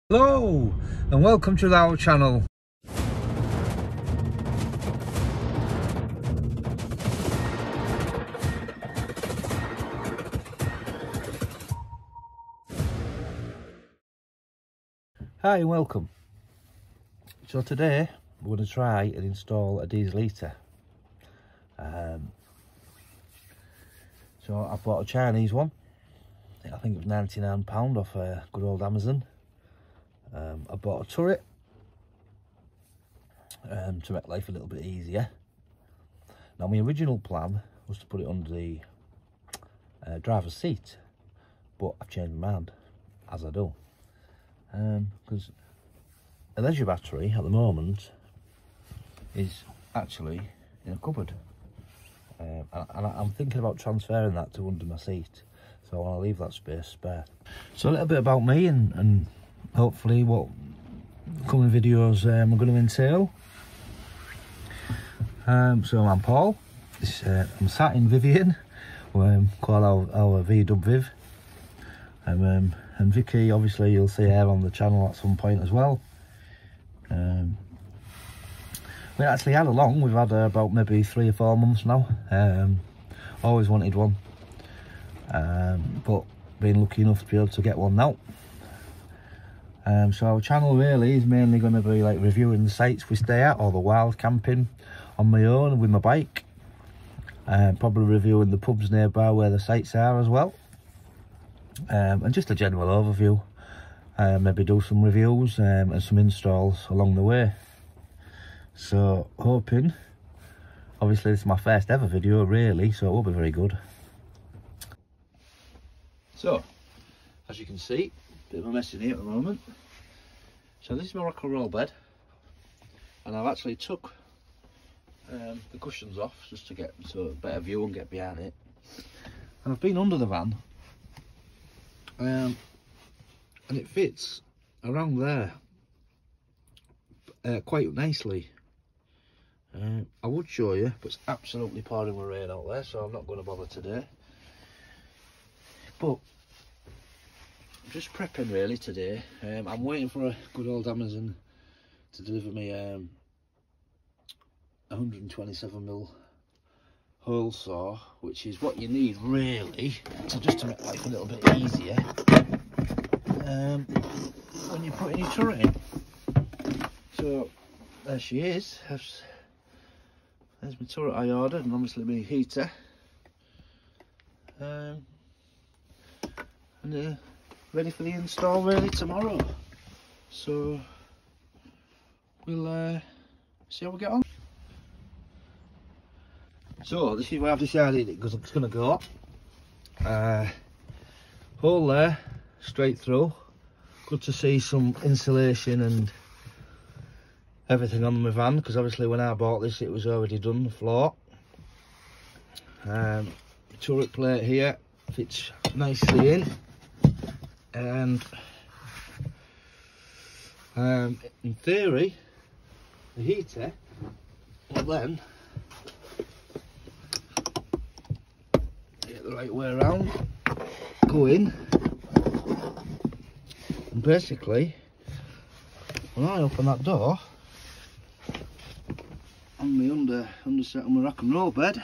Hello and welcome to our channel. Hi and welcome. So today we're going to try and install a diesel heater. So I bought a Chinese one. I think it was £99 off good old Amazon. I bought a turret to make life a little bit easier. Now my original plan was to put it under the driver's seat, but I've changed my mind, as I do, because a leisure battery at the moment is actually in a cupboard, and I'm thinking about transferring that to under my seat, so I want to leave that space spare. So a little bit about me and hopefully what coming videos are going to entail. So I'm Paul. I'm sat in Vivian, call our VW Viv, and Vicky, obviously you'll see her on the channel at some point as well. We actually had her long. We've had her about maybe 3 or 4 months now. Always wanted one, but been lucky enough to be able to get one now. So our channel really is mainly going to be like reviewing the sites we stay at, or the wild camping on my own with my bike, probably reviewing the pubs nearby where the sites are as well, and just a general overview. Maybe do some reviews and some installs along the way. So hoping, obviously this is my first ever video really, so it will be very good. So as you can see, bit of a mess in here at the moment. So this is my rock and roll bed, and I've actually took the cushions off just to get a better view and get behind it. And I've been under the van, and it fits around there quite nicely. I would show you, but it's absolutely pouring with rain out there, so I'm not going to bother today. But I'm just prepping really today. I'm waiting for a good old Amazon to deliver me 127mm hole saw, which is what you need really to make life a little bit easier when you're putting your turret in. So there she is. There's my turret I ordered, and obviously my heater, and ready for the install really tomorrow. So we'll see how we get on. So this is where I've decided it's going to go. Hole there, straight through. Good to see some insulation and everything on my van, because obviously when I bought this it was already done, the floor. Turret plate here fits nicely in, and in theory the heater will then get the right way around, go in, and basically when I open that door on my underset on my rock and roll bed,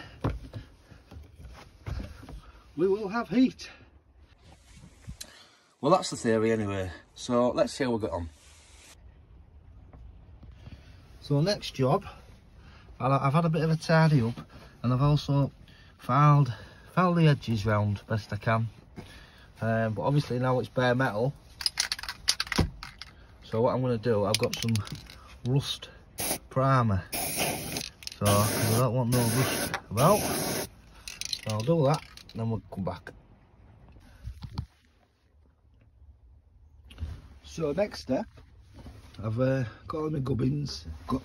we will have heat. Well, that's the theory anyway, so let's see how we get on. So next job, I've had a bit of a tidy up, and I've also filed the edges round best I can, but obviously now it's bare metal, so what I'm going to do, I've got some rust primer, so I don't want no rust about, so I'll do that and then we'll come back. So next step, I've got all my gubbins, got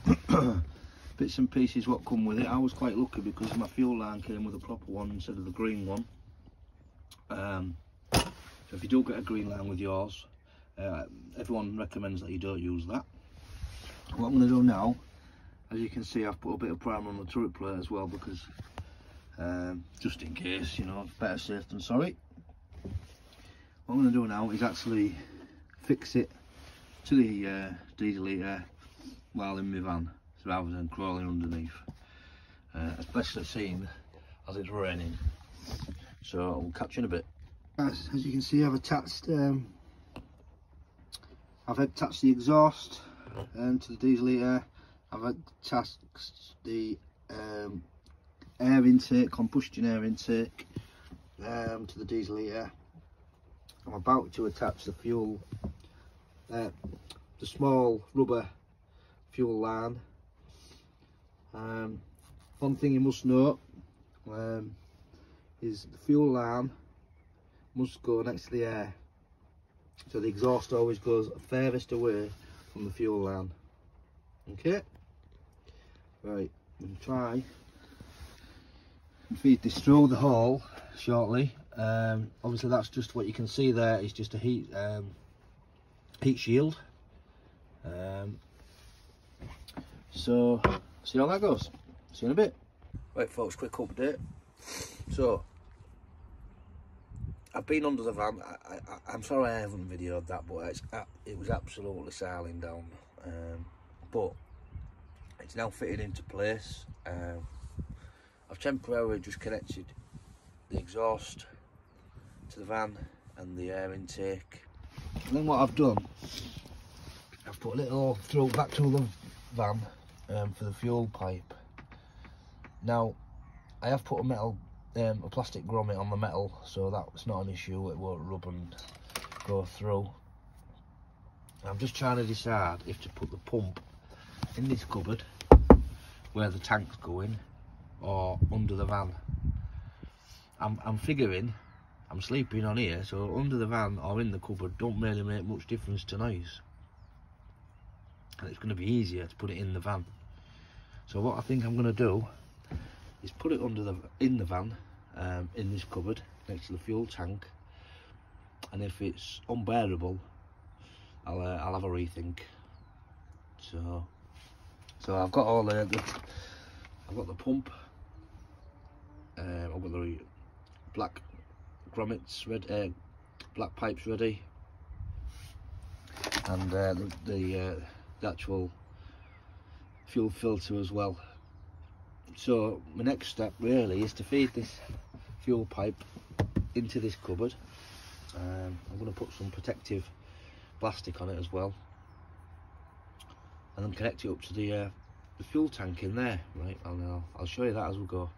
bits and pieces what come with it. I was quite lucky because my fuel line came with a proper one instead of the green one. So if you do get a green line with yours, everyone recommends that you don't use that. What I'm going to do now, as you can see, I've put a bit of primer on the turret plate as well, because just in case, you know, better safe than sorry. What I'm going to do now is actually fix it to the diesel heater while in my van, rather than crawling underneath, especially seeing as it's raining. So I'll catch you in a bit. As you can see, I've attached the exhaust to the diesel heater. I've attached the air intake, combustion air intake, to the diesel heater. I'm about to attach the fuel, the small rubber fuel line. One thing you must note is the fuel line must go next to the air, so the exhaust always goes furthest away from the fuel line. Okay, right, I'm going to try and feed this through the hole shortly. Obviously that's just what you can see there, is just a heat shield. So see how that goes. See you in a bit. Right folks, quick update. So I've been under the van. I'm sorry I haven't videoed that, but it was absolutely sailing down. But it's now fitted into place. I've temporarily just connected the exhaust to the van and the air intake. And then what I've done, I've put a little through back to the van for the fuel pipe. Now I have put a plastic grommet on the metal, so that's not an issue, it won't rub and go through. I'm just trying to decide if to put the pump in this cupboard where the tank's going, or under the van. I'm figuring I'm sleeping on here, so under the van or in the cupboard don't really make much difference to noise, and it's going to be easier to put it in the van. So what I think I'm going to do is put it in the van, in this cupboard next to the fuel tank, and if it's unbearable, I'll have a rethink. So I've got all I've got the pump, I've got the black grommets ready, black pipes ready, and the actual fuel filter as well. So my next step really is to feed this fuel pipe into this cupboard. I'm going to put some protective plastic on it as well, and then connect it up to the fuel tank in there. Right, I'll show you that as we go.